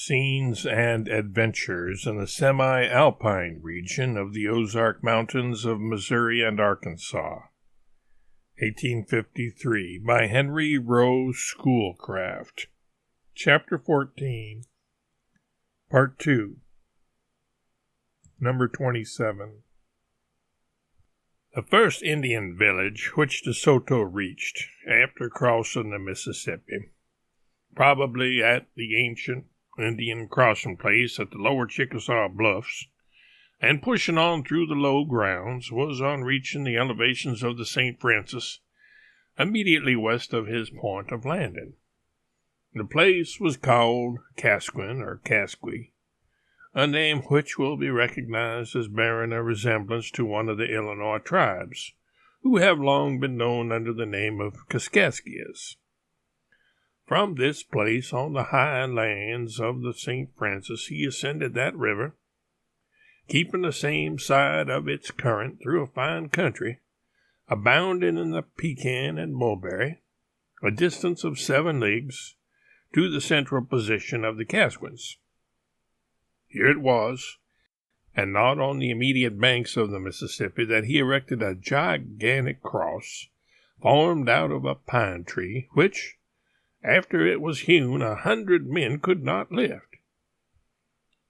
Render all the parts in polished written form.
Scenes and Adventures in the Semi-Alpine region of the Ozark Mountains of Missouri and Arkansas. 1853, by Henry Rowe, Schoolcraft. Chapter 14, Part 2, Number 27. The first Indian village which De Soto reached after crossing the Mississippi, probably at the ancient Indian crossing place at the lower Chickasaw Bluffs, and pushing on through the low grounds, was on reaching the elevations of the St. Francis, immediately west of his point of landing. The place was called Casquin or Casqui, a name which will be recognized as bearing a resemblance to one of the Illinois tribes, who have long been known under the name of Kaskaskias. From this place on the high lands of the St. Francis he ascended that river, keeping the same side of its current through a fine country, abounding in the pecan and mulberry, a distance of 7 leagues, to the central position of the Casquins. Here it was, and not on the immediate banks of the Mississippi, that he erected a gigantic cross, formed out of a pine tree, which, after it was hewn, 100 men could not lift.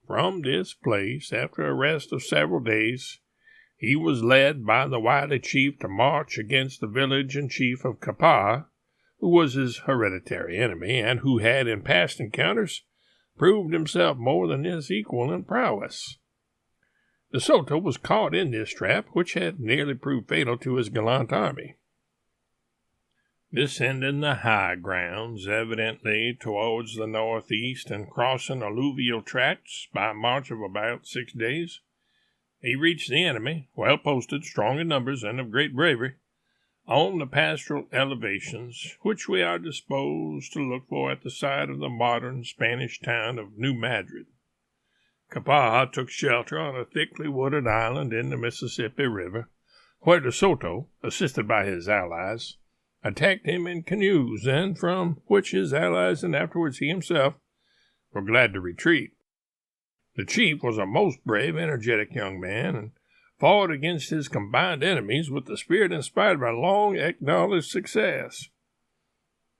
From this place, after a rest of several days, he was led by the wily chief to march against the village and chief of Kapaha, who was his hereditary enemy, and who had in past encounters proved himself more than his equal in prowess. De Soto was caught in this trap, which had nearly proved fatal to his gallant army. Descending the high grounds, evidently towards the northeast, and crossing alluvial tracts by a march of about 6 days, he reached the enemy, well posted, strong in numbers, and of great bravery, on the pastoral elevations which we are disposed to look for at the side of the modern Spanish town of New Madrid. Kapaha took shelter on a thickly wooded island in the Mississippi River, where De Soto, assisted by his allies, attacked him in canoes, and from which his allies and afterwards he himself were glad to retreat. The chief was a most brave, energetic young man, and fought against his combined enemies with the spirit inspired by long-acknowledged success.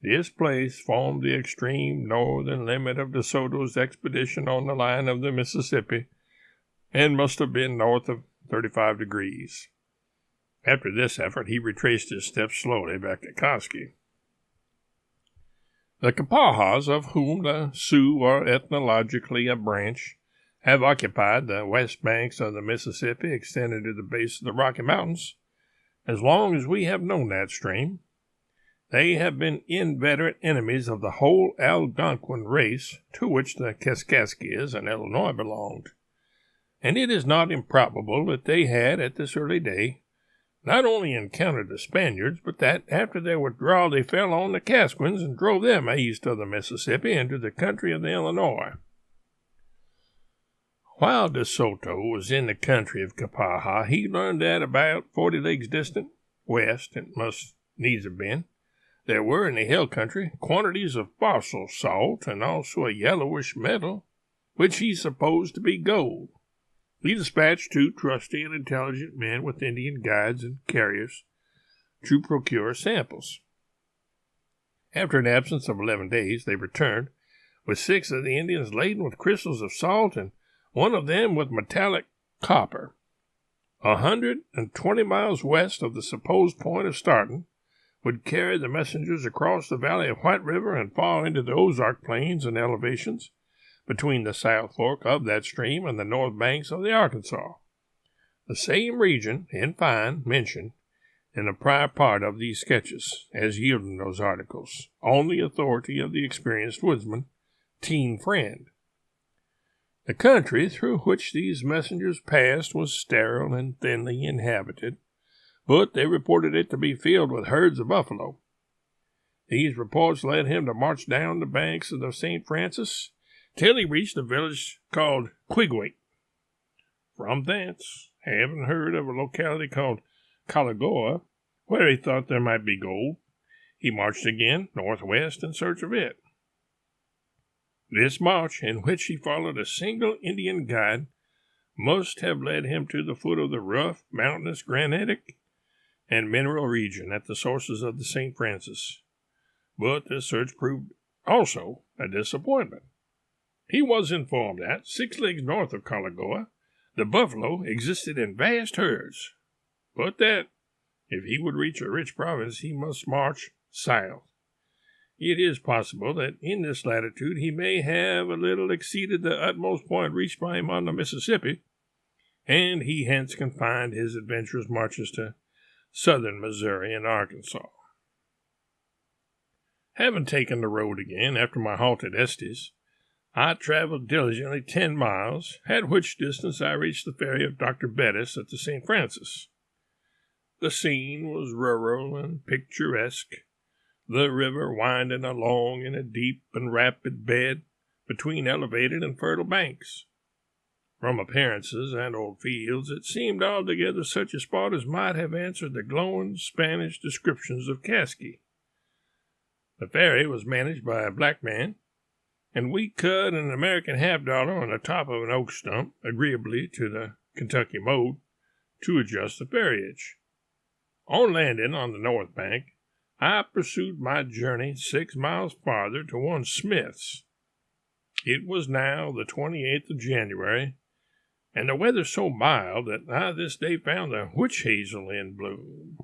This place formed the extreme northern limit of De Soto's expedition on the line of the Mississippi, and must have been north of 35 degrees. After this effort, he retraced his steps slowly back to Koski. The Kapahas, of whom the Sioux are ethnologically a branch, have occupied the west banks of the Mississippi, extending to the base of the Rocky Mountains, as long as we have known that stream. They have been inveterate enemies of the whole Algonquin race, to which the Kaskaskias in Illinois belonged, and it is not improbable that they had, at this early day, not only encountered the Spaniards, but that after their withdrawal they fell on the Casquins and drove them east of the Mississippi into the country of the Illinois. While De Soto was in the country of Kapaha, he learned that about 40 leagues distant, west it must needs have been, there were in the hill country quantities of fossil salt and also a yellowish metal, which he supposed to be gold. He dispatched 2 trusty and intelligent men with Indian guides and carriers to procure samples. After an absence of 11 days, they returned, with 6 of the Indians laden with crystals of salt, and one of them with metallic copper. 120 miles west of the supposed point of starting would carry the messengers across the valley of White River and far into the Ozark plains and elevations, between the south fork of that stream and the north banks of the Arkansas, the same region, in fine, mentioned in the prior part of these sketches, as yielding those articles, on the authority of the experienced woodsman, Teen Friend. The country through which these messengers passed was sterile and thinly inhabited, but they reported it to be filled with herds of buffalo. These reports led him to march down the banks of the St. Francis till he reached a village called Quigwait. From thence, having heard of a locality called Calagoa, where he thought there might be gold, he marched again northwest in search of it. This march, in which he followed a single Indian guide, must have led him to the foot of the rough, mountainous, granitic, and mineral region at the sources of the St. Francis. But this search proved also a disappointment. He was informed that, 6 leagues north of Colagoa, the buffalo existed in vast herds, but that, if he would reach a rich province, he must march south. It is possible that in this latitude he may have a little exceeded the utmost point reached by him on the Mississippi, and he hence confined his adventurous marches to southern Missouri and Arkansas. Having taken the road again after my halt at Estes, I traveled diligently 10 miles, at which distance I reached the ferry of Dr. Bettis at the St. Francis. The scene was rural and picturesque, the river winding along in a deep and rapid bed between elevated and fertile banks. From appearances and old fields, it seemed altogether such a spot as might have answered the glowing Spanish descriptions of Casky. The ferry was managed by a black man, and we cut an American $50 on the top of an oak stump, agreeably to the Kentucky mode, to adjust the ferriage. On landing on the north bank, I pursued my journey 6 miles farther to one Smith's. It was now the 28th of January, and the weather so mild that I this day found the witch hazel in bloom.